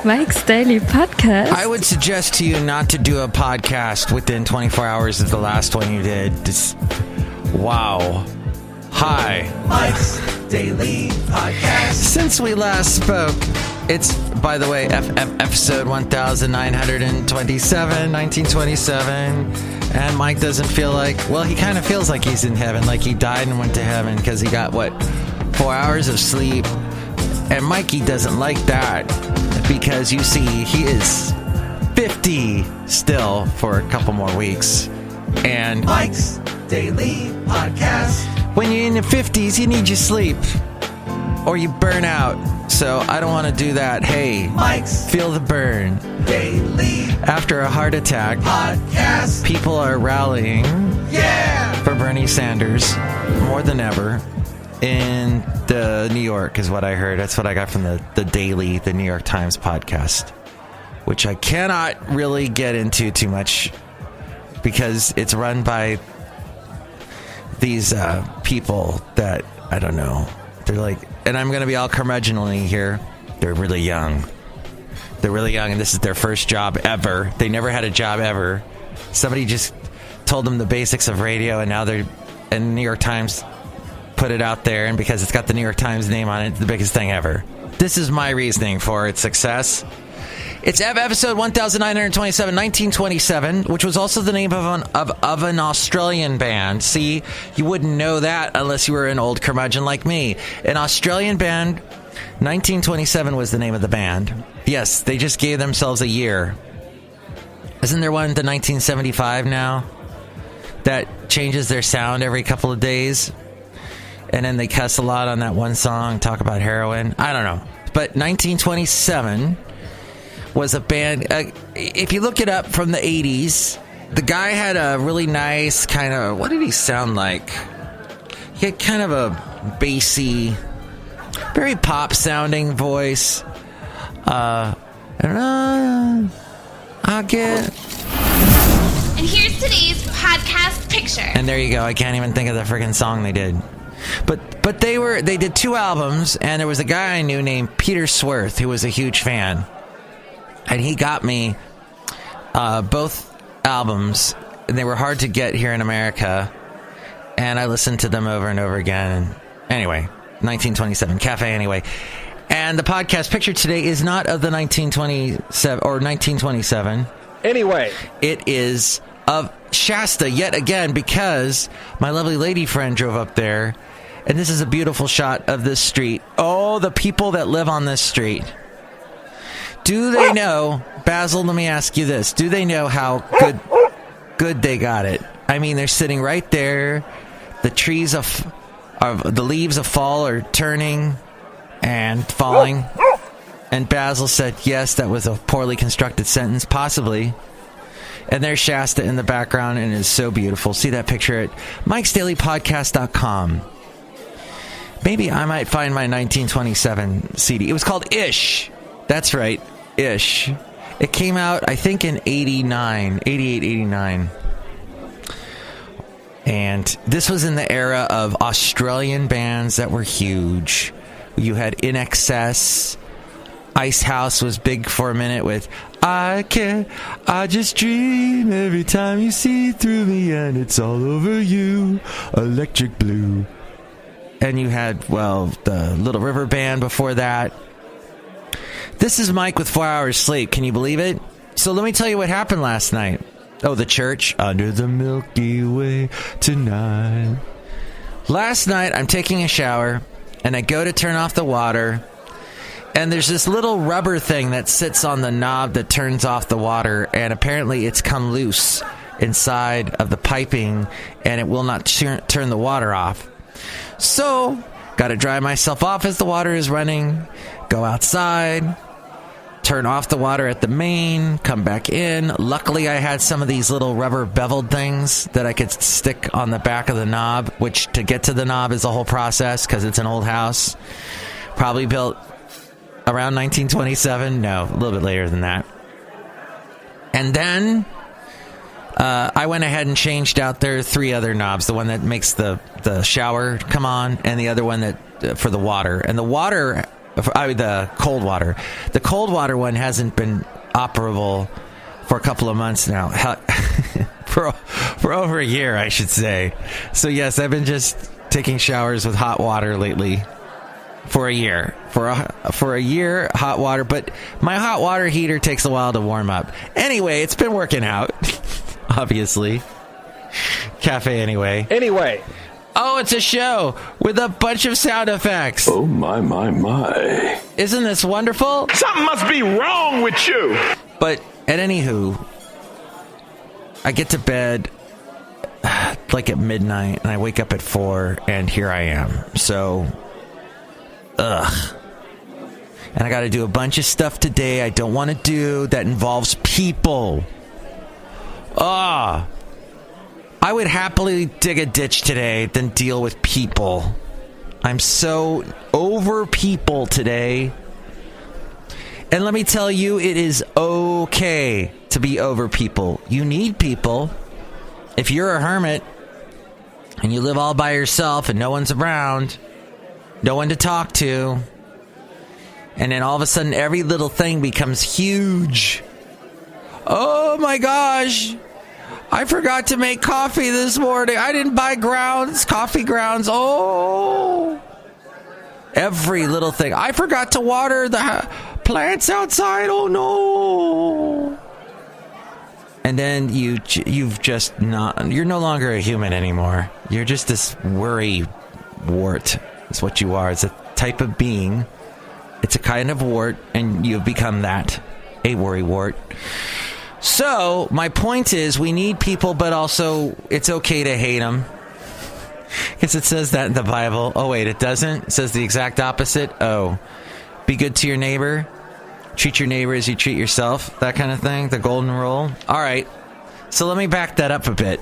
Mike's Daily Podcast. I would suggest to you not to do a podcast within 24 hours of the last one you did. Just, wow. Hi. Mike's Daily Podcast. Since we last spoke, it's, by the way, episode 1927, and Mike doesn't feel like, well, he kind of feels like he's in heaven, like he died and went to heaven because he got, 4 hours of sleep. And Mikey doesn't like that because, you see, he is 50 still for a couple more weeks. And Mike's Daily Podcast. When you're in the 50s, you need your sleep or you burn out. So I don't want to do that. Hey, Mike's feel the burn. Daily After a heart attack, Podcast. people are rallying for Bernie Sanders more than ever in the New York, is what I heard. That's what I got from the Daily, the New York Times podcast, which I cannot really get into too much because it's run by these people that, I don't know. They're like, and I'm going to be all curmudgeonly here. They're really young. And this is their first job ever. They never had a job ever. Somebody just told them the basics of radio, and now they're, and New York Times put it out there, and because it's got the New York Times name on it, it's the biggest thing ever. This is my reasoning for its success. It's episode 1927, 1927, which was also the name of an Australian band. See, you wouldn't know that unless you were an old curmudgeon like me. An Australian band, 1927 was the name of the band. Yes, they just gave themselves a year. Isn't there one, the 1975 now, that changes their sound every couple of days? And then they cuss a lot on that one song, talk about heroin. I don't know. But 1927 was a band. If you look it up from the 80s, the guy had a really nice kind of, what did he sound like? He had kind of a bassy, very pop sounding voice. I get. And here's today's podcast picture. And there you go. I can't even think of the freaking song they did. But they did 2 albums, and there was a guy I knew named Peter Swerth who was a huge fan. And he got me both albums, and they were hard to get here in America. And I listened to them over and over again. And anyway, 1927, Cafe anyway. And the podcast picture today is not of the 1927 or 1927. Anyway, it is of Shasta yet again, because my lovely lady friend drove up there, and this is a beautiful shot of this street. Oh, the people that live on this street. Do they know, Basil, let me ask you this. Do they know how good they got it? I mean, they're sitting right there. The trees the leaves of fall are turning and falling. And Basil said, yes, that was a poorly constructed sentence, possibly. And there's Shasta in the background, and it is so beautiful. See that picture at MikesDailyPodcast.com. Maybe I might find my 1927 CD. It was called Ish. That's right, Ish. It came out, I think, in 88, 89. And this was in the era of Australian bands that were huge. You had In Excess. Ice House was big for a minute with I just dream every time you see through me, and it's all over you, Electric Blue. And you had, the Little River Band before that. This is Mike with 4 hours sleep. Can you believe it? So let me tell you what happened last night. Oh, the church. Under the Milky Way tonight. Last night, I'm taking a shower, and I go to turn off the water, and there's this little rubber thing that sits on the knob that turns off the water, and apparently it's come loose inside of the piping, and it will not turn the water off. So, got to dry myself off as the water is running, go outside, turn off the water at the main, come back in. Luckily, I had some of these little rubber beveled things that I could stick on the back of the knob, which to get to the knob is a whole process because it's an old house. Probably built around 1927. No, a little bit later than that. And then I went ahead and changed out their 3 other knobs. The one that makes the shower come on, and the other one that for the water. And the water The cold water. The cold water one hasn't been operable for a couple of months now. For over a year, I should say. So yes, I've been just taking showers with hot water lately for a year. For a year, hot water. But my hot water heater takes a while to warm up. Anyway, it's been working out. Obviously. Cafe anyway. Anyway. Oh, it's a show with a bunch of sound effects. Oh, my. Isn't this wonderful? Something must be wrong with you. But at anywho, I get to bed like at midnight, and I wake up at 4, and here I am. So, And I got to do a bunch of stuff today I don't want to do that involves people. I would happily dig a ditch today than deal with people. I'm so over people today. And let me tell you, it is okay to be over people. You need people. If you're a hermit and you live all by yourself and no one's around, no one to talk to, and then all of a sudden every little thing becomes huge. Oh my gosh! I forgot to make coffee this morning. I didn't buy coffee grounds. Oh! Every little thing. I forgot to water the plants outside. Oh no! And then you're no longer a human anymore. You're just this worry wart. That's what you are. It's a type of being. It's a kind of wart, and you've become that. A worry wart. So, my point is, we need people, but also, it's okay to hate them. Because it says that in the Bible. Oh, wait, it doesn't? It says the exact opposite? Oh. Be good to your neighbor. Treat your neighbor as you treat yourself. That kind of thing. The golden rule. All right. So, let me back that up a bit.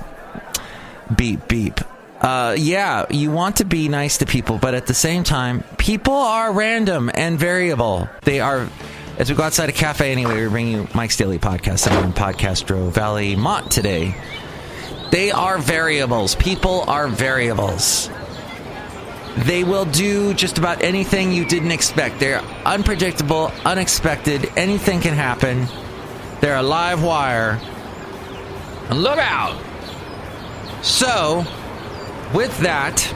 Beep, beep. Yeah, you want to be nice to people, but at the same time, people are random and variable. They are... As we go outside a cafe anyway, we're bringing you Mike's Daily Podcast. I'm in Podcastro Valley, Mont today. They are variables. People are variables. They will do just about anything you didn't expect. They're unpredictable, unexpected. Anything can happen. They're a live wire. And look out! So, with that...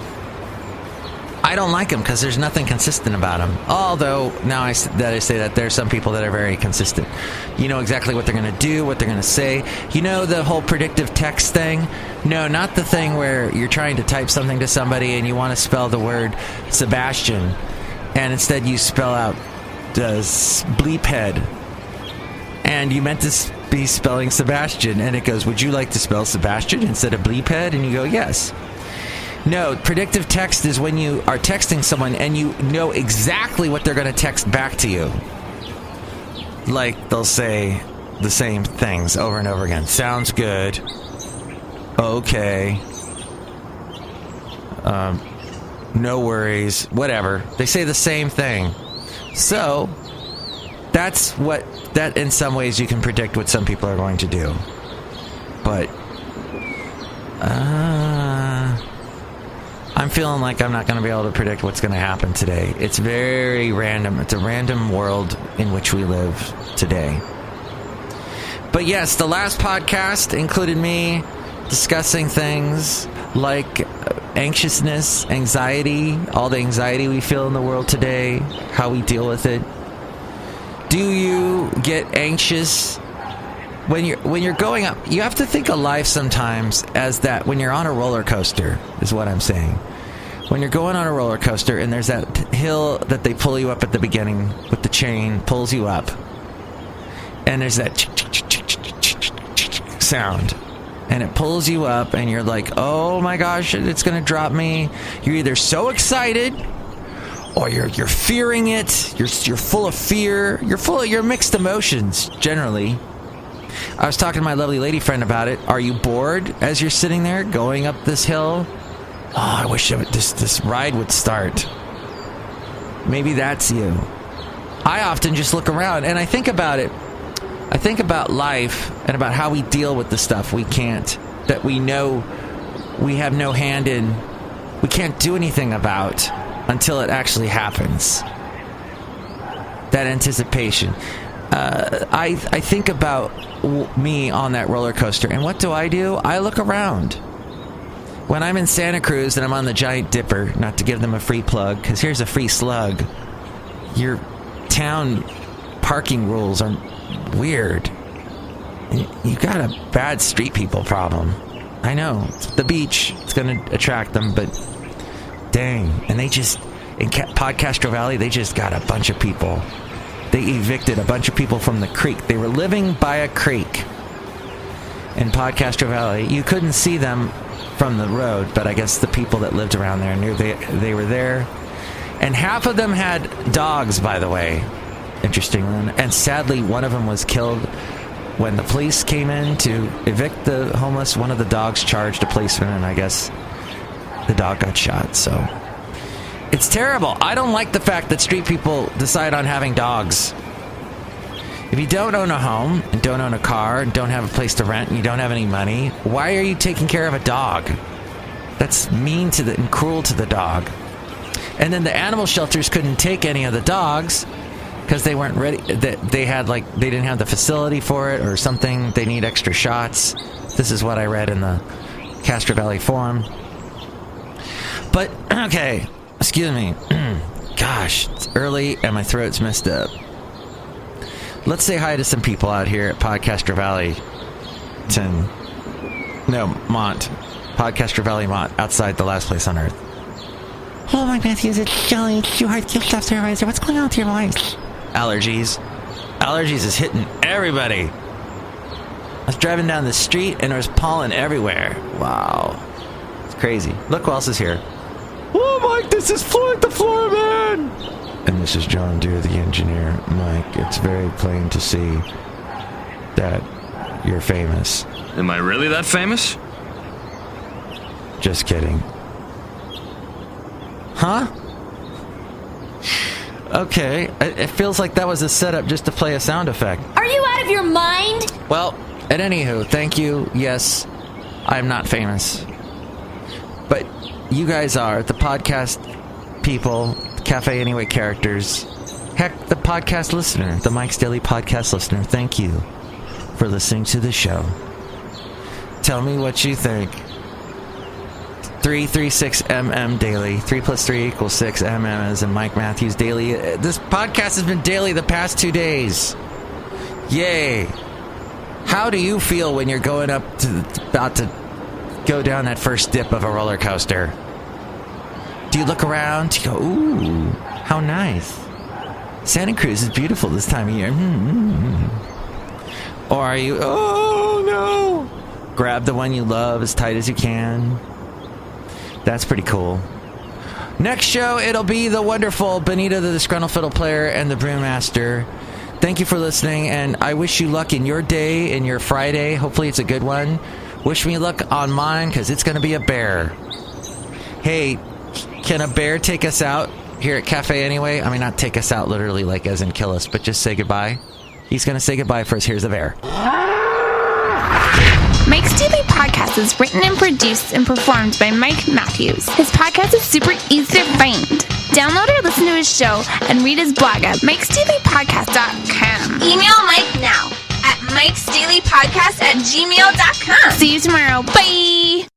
I don't like them because there's nothing consistent about them. Although, now I say that, there are some people that are very consistent. You know exactly what they're going to do, what they're going to say. You know the whole predictive text thing? No, not the thing where you're trying to type something to somebody and you want to spell the word Sebastian, and instead you spell out bleep head. And you meant to be spelling Sebastian, and it goes, would you like to spell Sebastian instead of bleep head? And you go, yes. No, predictive text is when you are texting someone and you know exactly what they're going to text back to you. Like, they'll say the same things over and over again. Sounds good. Okay. No worries. Whatever. They say the same thing. So, that in some ways you can predict what some people are going to do. But, I'm feeling like I'm not going to be able to predict what's going to happen today. It's very random. It's a random world in which we live today. But yes, the last podcast included me discussing things like anxiousness, anxiety, all the anxiety we feel in the world today, how we deal with it. Do you get anxious when you're going up? You have to think of life sometimes as that when you're on a roller coaster, is what I'm saying. When you're going on a roller coaster and there's that hill that they pull you up at the beginning with the chain, pulls you up, and there's that sound, and it pulls you up, and you're like, oh my gosh, it's going to drop me. You're either so excited or you're fearing it. You're full of fear. You're mixed emotions generally. I was talking to my lovely lady friend about it. Are you bored as you're sitting there going up this hill? Oh, I wish this ride would start. Maybe that's you. I often just look around and I think about it. I think about life and about how we deal with the stuff we can't, that we know we have no hand in, we can't do anything about until it actually happens. that anticipation. I think about me on that roller coaster, and what do? I look around. When I'm in Santa Cruz and I'm on the Giant Dipper, not to give them a free plug, because here's a free slug, your town parking rules are weird. You got a bad street people problem. I know, it's the beach, it's going to attract them, but dang. And they just, in Podcastro Valley, they just got a bunch of people. They evicted a bunch of people from the creek. They were living by a creek in Podcastro Valley. You couldn't see them from the road, but I guess the people that lived around there knew they were there. And half of them had dogs, by the way. Interesting. And sadly, one of them was killed when the police came in to evict the homeless. One of the dogs charged a policeman, and I guess the dog got shot. So it's terrible. I don't like the fact that street people decide on having dogs. If you don't own a home, and don't own a car, and don't have a place to rent, and you don't have any money, why are you taking care of a dog? That's mean and cruel to the dog. And then the animal shelters couldn't take any of the dogs because they weren't ready. They didn't have the facility for it or something. They need extra shots. This is what I read in the Castro Valley Forum. But, okay, excuse me. Gosh, it's early and my throat's messed up. Let's say hi to some people out here at Podcastro Valley. Mont. Podcastro Valley Mont, outside the last place on earth. Hello, Mike Matthews. It's Chely Shoehart, gift shop supervisor. What's going on with your voice? Allergies. Allergies is hitting everybody. I was driving down the street and there was pollen everywhere. Wow. It's crazy. Look who else is here. Oh, Mike, this is Floyd the Floorman. And this is John Deere, the engineer. Mike, it's very plain to see that you're famous. Am I really that famous? Just kidding. Huh? Okay, it feels like that was a setup just to play a sound effect. Are you out of your mind? Well, at anywho, thank you. Yes, I'm not famous. But you guys are, the podcast people, Cafe Anyway characters. Heck, the podcast listener, the Mike's Daily Podcast listener. Thank you for listening to the show. Tell me what you think. 336MM daily. 3 plus 3 equals 6. MM as in Mike Matthews daily. This podcast has been daily the past 2 days. Yay. How do you feel when you're about to go down that first dip of a roller coaster? Do you look around? Do you go, ooh, how nice. Santa Cruz is beautiful this time of year. Or are you, oh no. Grab the one you love as tight as you can. That's pretty cool. Next show, it'll be the wonderful Benita, the Disgruntled Fiddle Player, and the Brewmaster. Thank you for listening, and I wish you luck in your day, in your Friday. Hopefully it's a good one. Wish me luck on mine, because it's going to be a bear. Hey, can a bear take us out here at Cafe Anyway? I mean, not take us out literally, like as in kill us, but just say goodbye. He's going to say goodbye for us. Here's the bear. Mike's Daily Podcast is written and produced and performed by Mike Matthews. His podcast is super easy to find. Download or listen to his show and read his blog at MikesDailyPodcast.com. Email Mike now at MikesDailyPodcast@gmail.com. See you tomorrow. Bye!